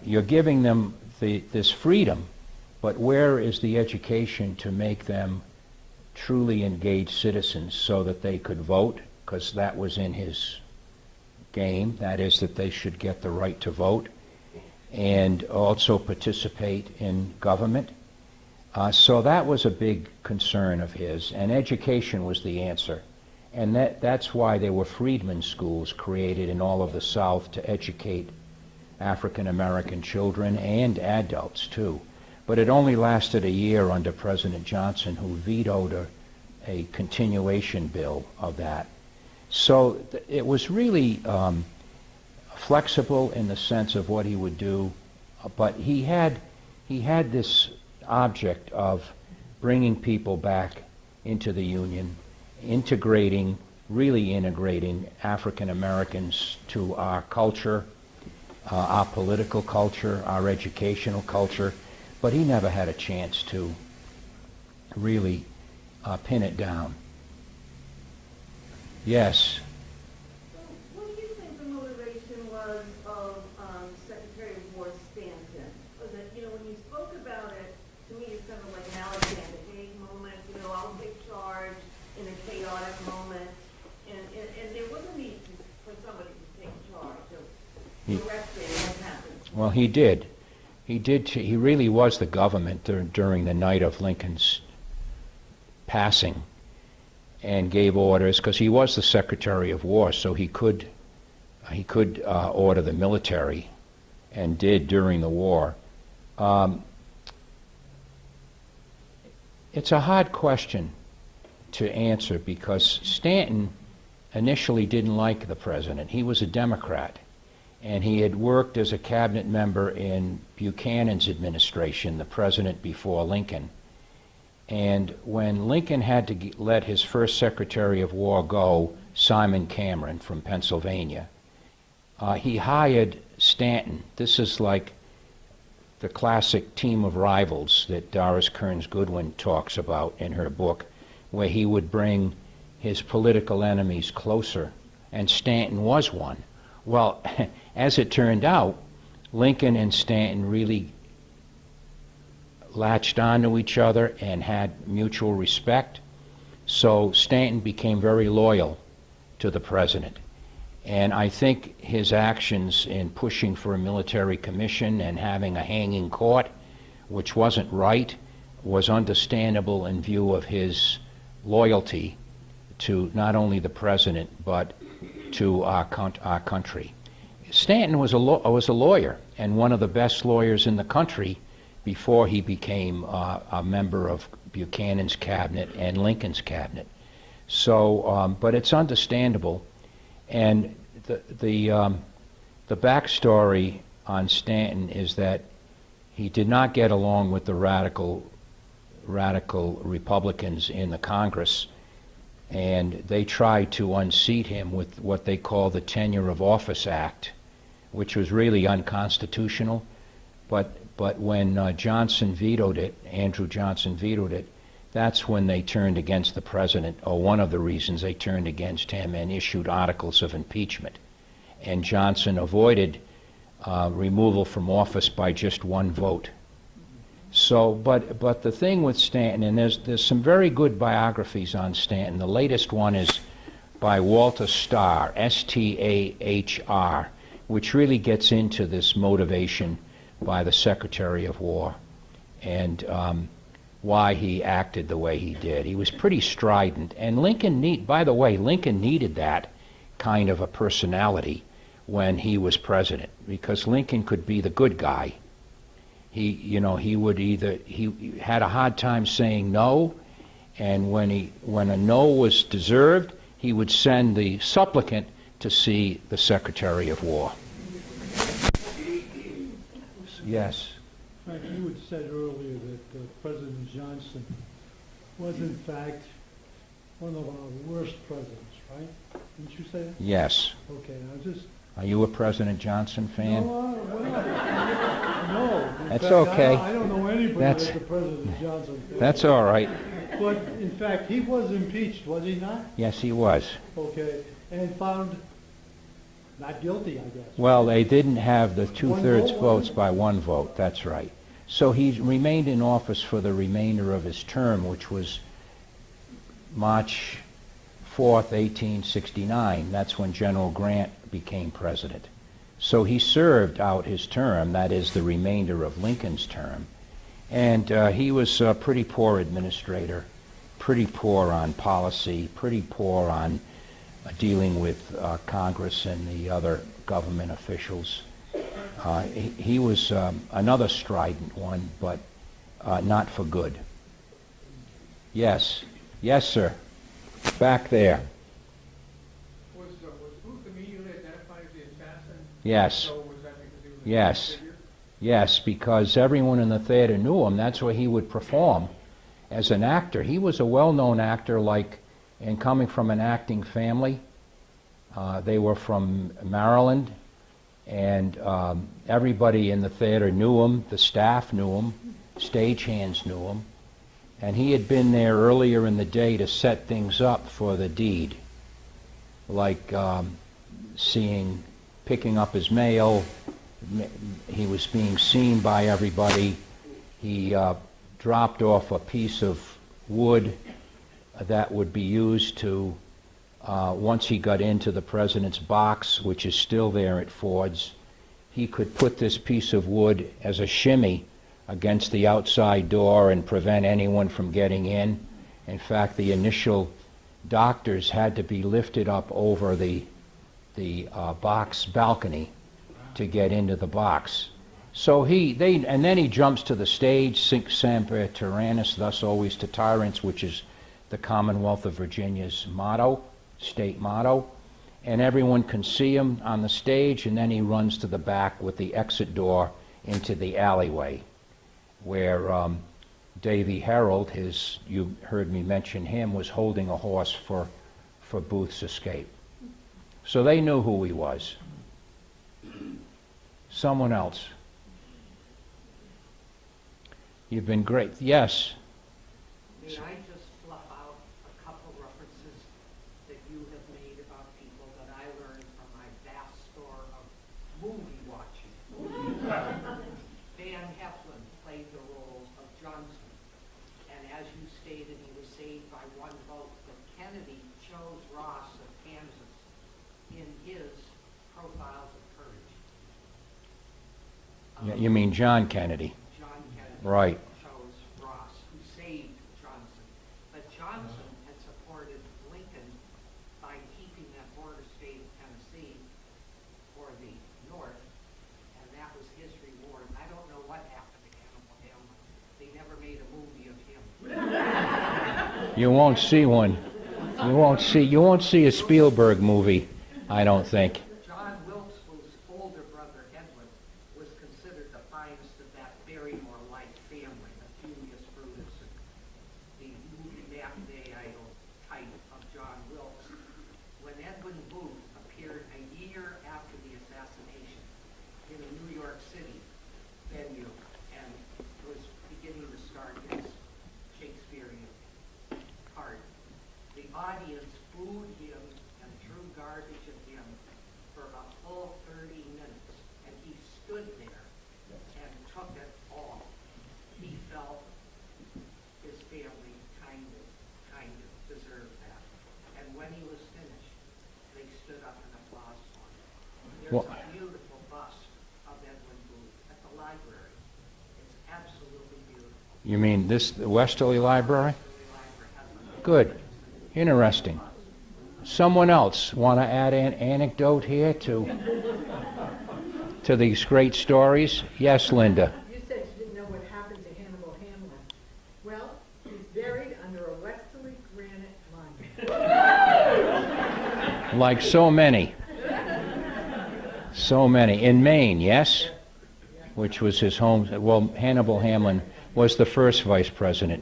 you're giving them this freedom, but where is the education to make them truly engaged citizens so that they could vote? Because that was in his game, that is that they should get the right to vote and also participate in government. So that was a big concern of his, and education was the answer. And that's why there were freedmen's schools created in all of the South to educate African American children and adults too. But it only lasted a year under President Johnson, who vetoed a continuation bill of that. So it was really flexible in the sense of what he would do, but he he had this object of bringing people back into the Union, really integrating African Americans to our culture, our political culture, our educational culture, but he never had a chance to really pin it down. Yes. So what do you think the motivation was of Secretary of War Stanton? Was it, when you spoke about it, to me it's kind of like an Alexander Haig moment, I'll take charge in a chaotic moment, and there was a need for somebody to take charge of directing what happened. Well, he did. He really was the government during the night of Lincoln's passing, and gave orders, because he was the Secretary of War, so he could order the military, and did during the war. It's a hard question to answer, because Stanton initially didn't like the president. He was a Democrat, and he had worked as a cabinet member in Buchanan's administration, the president before Lincoln. And when Lincoln had to let his first Secretary of War go, Simon Cameron from Pennsylvania, he hired Stanton. This is like the classic team of rivals that Doris Kearns Goodwin talks about in her book, where he would bring his political enemies closer, and Stanton was one. Well, as it turned out, Lincoln and Stanton really latched onto each other and had mutual respect. So Stanton became very loyal to the president. And I think his actions in pushing for a military commission and having a hanging court, which wasn't right, was understandable in view of his loyalty to not only the president, but to our country. Stanton was a lawyer, and one of the best lawyers in the country before he became a member of Buchanan's cabinet and Lincoln's cabinet. So, but it's understandable. And the backstory on Stanton is that he did not get along with the radical Republicans in the Congress, and they tried to unseat him with what they call the Tenure of Office Act, which was really unconstitutional. But when Johnson vetoed it, Andrew Johnson vetoed it, that's when they turned against the president, or one of the reasons they turned against him, and issued articles of impeachment. And Johnson avoided removal from office by just one vote. So, but the thing with Stanton, and there's some very good biographies on Stanton. The latest one is by Walter Starr, S-T-A-H-R, which really gets into this motivation by the Secretary of War, and why he acted the way he did. He was pretty strident, and by the way, Lincoln needed that kind of a personality when he was president, because Lincoln could be the good guy. He had a hard time saying no, and when a no was deserved, he would send the supplicant to see the Secretary of War. Yes. Frank, you had said earlier that President Johnson was in fact one of our worst presidents, right? Didn't you say that? Yes. Okay, now just... Are you a President Johnson fan? No. That's fact, okay. I don't know anybody that's a President Johnson fan. That's all right. But in fact, he was impeached, was he not? Yes, he was. Okay, and found not guilty, I guess. Well, they didn't have the two-thirds vote, votes by one vote, that's right. So he remained in office for the remainder of his term, which was March 4th, 1869. That's when General Grant became president. So he served out his term, that is the remainder of Lincoln's term, and he was a pretty poor administrator, pretty poor on policy, pretty poor on dealing with Congress and the other government officials. He was another strident one, but not for good. Yes. Yes, sir. Back there. Was Booth immediately identified as the assassin? Yes. So was that because he was a Yes. figure? Yes, because everyone in the theater knew him. That's where he would perform as an actor. He was a well-known actor, and coming from an acting family. They were from Maryland, and everybody in the theater knew him. The staff knew him. Stagehands knew him. And he had been there earlier in the day to set things up for the deed, like picking up his mail. He was being seen by everybody. He dropped off a piece of wood that would be used to, once he got into the president's box, which is still there at Ford's, he could put this piece of wood as a shimmy against the outside door and prevent anyone from getting in. In fact, the initial doctors had to be lifted up over the box balcony to get into the box. So and then he jumps to the stage, Sic Semper Tyrannis, thus always to tyrants, which is the Commonwealth of Virginia's motto, state motto, and everyone can see him on the stage, and then he runs to the back with the exit door into the alleyway, where Davy Harold, you heard me mention him, was holding a horse for Booth's escape. So they knew who he was. Someone else. You've been great. Yes. May I just fluff out a couple references that you have made about people that I learned from my vast store of movie watching? Van Heflin played the role of Johnson, and as you stated, he was saved by one vote, but Kennedy chose Ross of Kansas in his Profiles of Courage. You mean John Kennedy? John Kennedy. Right. Chose Ross, who saved Johnson. But Johnson had supported Lincoln by keeping that border state of Tennessee for the North, and that was his reward. I don't know what happened to Hannibal Hamlin. They never made a movie of him. You won't see one. You won't see a Spielberg movie, I don't think. John Wilkes, whose older brother Edwin was considered the finest of that Barrymore-like family, of Julius Brutus, and the movie matinee idol type of John Wilkes. When Edwin Booth appeared a year after the assassination in a New York City venue and was beginning to start his Shakespearean part, the audience booed him and threw garbage at him for a full 30 minutes, and he stood there and took it all. He felt his family kind of deserved that. And when he was finished, they stood up and applauded for him. There's Well, a beautiful bust of Edwin Booth at the library. It's absolutely beautiful. You mean the Westerly Library? The library has a Good. Interesting. Someone else want to add an anecdote here to these great stories? Yes, Linda. You said you didn't know what happened to Hannibal Hamlin. Well, he's buried under a Westerly granite monument. Like so many. So many. In Maine, yes? Which was his home. Well, Hannibal Hamlin was the first vice president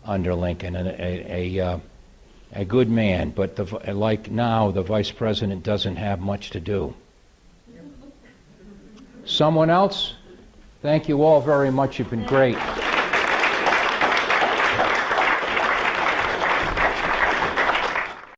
under Lincoln, and a good man, but like now, the vice president doesn't have much to do. Someone else? Thank you all very much. You've been great.